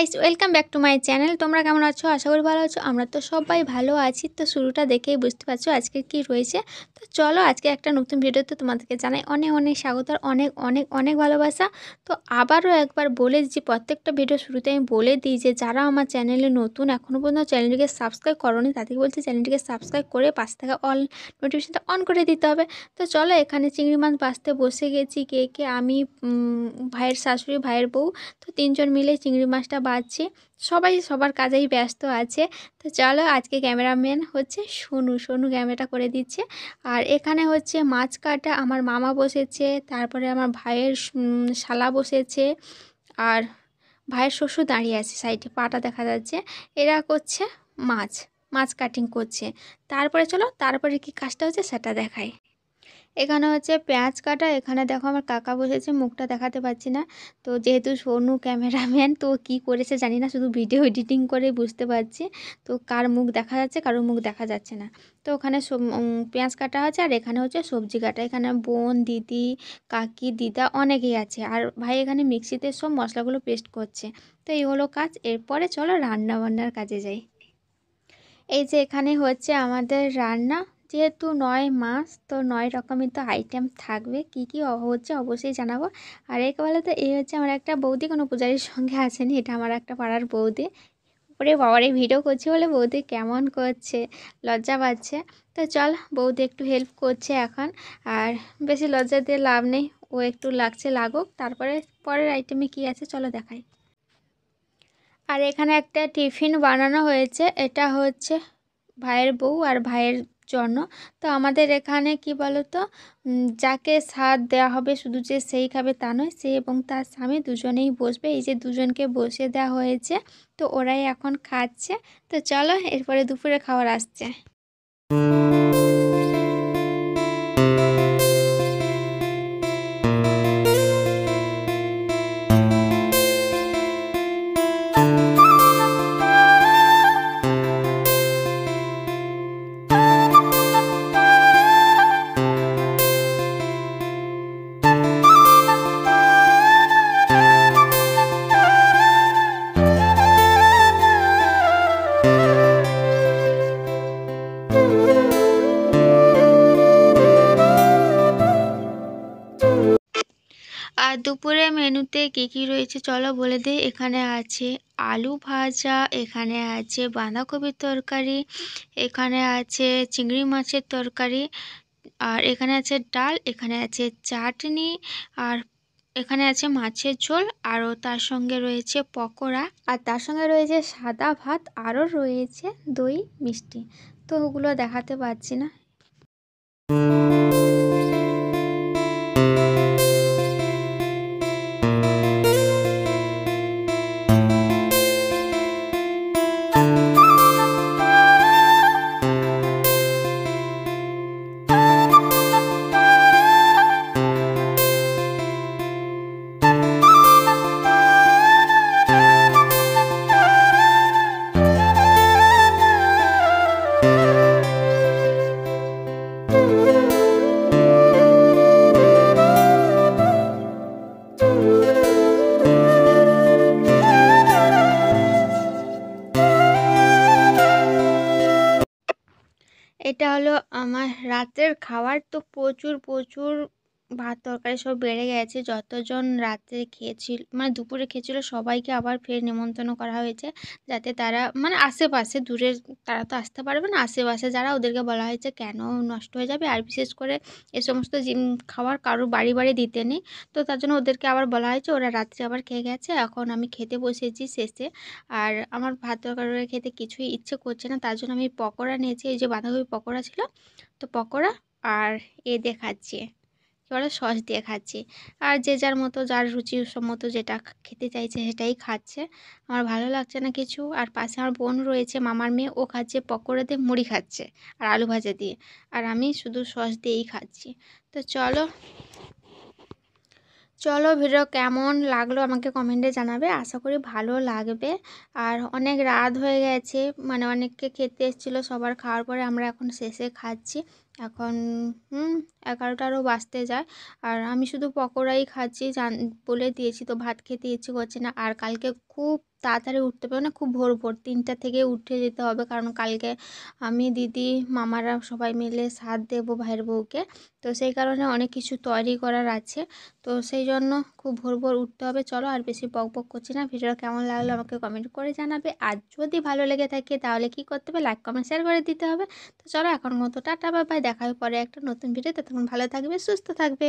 Guys welcome back to my channel. তোমরা কেমন আছো? আশা করি ভালো আছো। আমরা তো সবাই ভালো আছি। তো শুরুটা দেখেই বুঝতে পারছো আজকে কি রয়েছে। তো চলো আজকে একটা নতুন ভিডিওতে তোমাদেরকে জানাই অনেক অনেক স্বাগত, অনেক অনেক অনেক ভালোবাসা। তো আবারও একবার বলে দিচ্ছি, প্রত্যেকটা ভিডিও শুরুতে আমি বলে দিই যে যারা আমার চ্যানেলে নতুন এখনও পর্যন্ত চ্যানেলটিকে সাবস্ক্রাইব করোনি তাদেরকে বলছি চ্যানেলটিকে সাবস্ক্রাইব করে পাশে থাকা অল নোটিফিকেশনটা অন করে দিতে হবে। তো চলো এখানে চিংড়ি মাছ ভাজতে বসে গেছি। কে আমি, ভাইয়ের শাশুড়ি, ভাইয়ের বউ, তো তিনজন মিলে চিংড়ি মাছটা ভাজছি। সবাই সবার কাজেই ব্যস্ত আছে। তো চলো আজকে ক্যামেরাম্যান হচ্ছে সোনু ক্যামেরাটা করে দিচ্ছে। আর এখানে হচ্ছে মাছ কাটা আমার মামা বসেছে, তারপরে আমার ভাইয়ের শালা বসেছে, আর ভাইয়ের শ্বশুর দাঁড়িয়ে আছে সাইডে, পাটা দেখা যাচ্ছে। এরা করছে মাছ মাছ কাটিং করছে। তারপরে চলো তারপরে কি কাজটা হচ্ছে সেটা দেখাই। এখানে হচ্ছে পেঁয়াজ কাটা। এখানে দেখো আমার কাকা বসেছে, মুখটা দেখাতে পারছি না। তো যেহেতু সোনু ক্যামেরাম্যান, তো কি করেছে জানি না, শুধু ভিডিও এডিটিং করে বুঝতে পারছি। তো কার মুখ দেখা যাচ্ছে কারোর মুখ দেখা যাচ্ছে না। তো ওখানে পেঁয়াজ কাটা আছে, আর এখানে হচ্ছে সবজি কাটা। এখানে বোন, দিদি, কাকি, দিদা অনেকেই আছে। আর ভাই এখানে মিক্সিতে সব মশলাগুলো পেস্ট করছে। তো এই হলো কাজ। এরপরে চলো রান্না বান্নার কাজে যাই। এই যে এখানে হচ্ছে আমাদের রান্না। যেহেতু 9 মাস, তো 9 রকমের তো আইটেম থাকবে। কি কি হচ্ছে অবশ্যই জানাবো। আর একেবারে তো এই হচ্ছে আমার একটা বৌদি, কোনো পূজারির সঙ্গে আসেনি, এটা আমার একটা পাড়ার বৌদি। ওরে বাবার, এই ভিডিও করছে বলে বৌদি কেমন করছে, লজ্জা পাচ্ছে। তো চল, বৌদি একটু হেল্প করছে এখন। আর বেশি লজ্জা দিয়ে লাভ নেই, ও একটু লাগছে লাগুক, তারপরে পরের আইটেমে কি আছে চলো দেখাই। আর এখানে একটা টিফিন বানানো হয়েছে, এটা হচ্ছে ভাইয়ের বউ আর ভাইয়ের জন্য। তো আমাদের এখানে কি বলতো, যাকে স্বাদ দেওয়া হবে শুধু যে সেই খাবে তা নয়, সে এবং তার স্বামী দুজনেই বসবে। এই যে দুজনকে বসে দেওয়া হয়েছে, তো ওরাই এখন খাচ্ছে। তো চলো এরপরে দুপুরে খাবার আসছে। আর দুপুরে মেনুতে কী কী রয়েছে চলো বলে দিই। এখানে আছে আলু ভাজা, এখানে আছে বাঁধাকপির তরকারি, এখানে আছে চিংড়ি মাছের তরকারি, আর এখানে আছে ডাল, এখানে আছে চাটনি, আর এখানে আছে মাছের ঝোল, আরও তার সঙ্গে রয়েছে পকোড়া, আর তার সঙ্গে রয়েছে সাদা ভাত, আরও রয়েছে দই মিষ্টি। তো ওগুলো দেখাতে পারছি না। এটা হলো আমার রাতের খাবার। তো প্রচুর প্রচুর ভাত তরকারি সব বেড়ে গেছে। যতজন রাতে খেয়েছিল, মানে দুপুরে খেয়েছিল, সবাইকে আবার ফের নেমন্তন্ন করা হয়েছে, যাতে তারা মানে আশেপাশে, দূরের তারা তো আসতে পারবে না, আশেপাশে যারা, ওদেরকে বলা হয়েছে কেন নষ্ট হয়ে যাবে। আর বিশেষ করে এ সমস্ত খাবার কারো বাড়ি বাড়ি দিতে নেই। তো তার জন্য ওদেরকে আবার বলা হয়েছে, ওরা রাত্রে আবার খেয়ে গেছে। এখন আমি খেতে বসেছি শেষে। আর আমার ভাত তরকারি খেতে কিছুই ইচ্ছে করছে না, তার জন্য আমি পকোড়া নিয়েছি। এই যে বাঁধাকপি পকোড়া ছিল, তো পকোড়া আর এ দিয়ে খাচ্ছি, কী বলে, সস দিয়ে খাচ্ছি। আর যে যার মতো, যার রুচি সম্মত যেটা খেতে চাইছে সেটাই খাচ্ছে। আমার ভালো লাগছে না কিছু। আর পাশে আমার বোন রয়েছে, মামার মেয়ে, ও খাচ্ছে পকোড়া দিয়ে, মুড়ি খাচ্ছে আর আলু ভাজা দিয়ে, আর আমি শুধু সস দিয়েই খাচ্ছি। তো চলো চলো ভিডিও কেমন লাগলো আমাকে কমেন্টে জানাবে, আশা করি ভালো লাগবে। আর অনেক রাত হয়ে গেছে, মানে অনেককে খেতে এসেছিলো, সবার খাওয়ার পরে আমরা এখন শেষে খাচ্ছি। এখন 11টারও বাজতে যায়। আর আমি শুধু পকোড়াই খাচ্ছি, বলে দিয়েছি তো, ভাত খেতে ইচ্ছে করছে না। আর কালকে খুব তাড়াতাড়ি উঠতে পারবে না, খুব ভোর ভোর ৩টা থেকে উঠে যেতে হবে, কারণ কালকে আমি, দিদি, মামারা সবাই মিলে সাধ দেবো ভাইয়ের বউকে। তো সেই কারণে অনেক কিছু তৈরি করার আছে, তো সেই জন্য খুব ভোর ভোর উঠতে হবে। চলো আর বেশি বক বক করছি না, ভিডিওটা কেমন লাগলো আমাকে কমেন্ট করে জানাবে। আর যদি ভালো লেগে থাকে তাহলে কি করতে হবে, লাইক কমেন্ট শেয়ার করে দিতে হবে। তো চলো এখন মতো টাটা বাই বাই, দেখা হবে পরে একটা নতুন ভিডিওতে। তখন ভালো থাকবে, সুস্থ থাকবে।